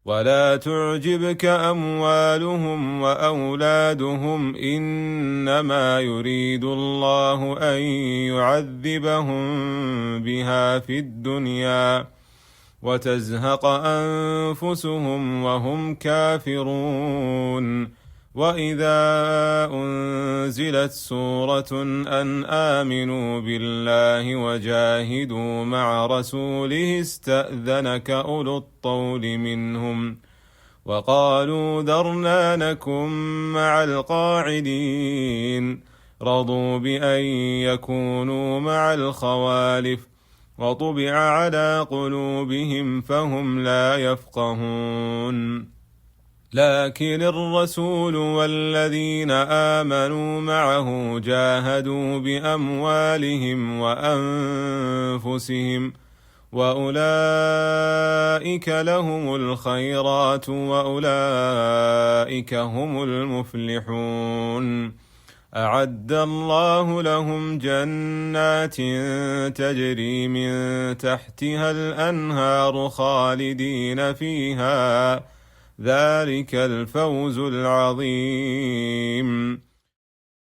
ولا تعجبك أموالهم وأولادهم إنما يريد الله أن يعذبهم بها في الدنيا وتزهق أنفسهم وهم كافرون. وإذا أنزلت سورة أن آمنوا بالله وجاهدوا مع رسوله استأذنك أولو الطول منهم وقالوا ذرنا نكن مع القاعدين رضوا بأن يكونوا مع الخوالف وطبع على قلوبهم فهم لا يفقهون. لكن الرسول والذين آمنوا معه جاهدوا بأموالهم وأنفسهم وأولئك لهم الخيرات وأولئك هم المفلحون. أعد الله لهم جنات تجري من تحتها الأنهار خالدين فيها ذلك الفوز العظيم.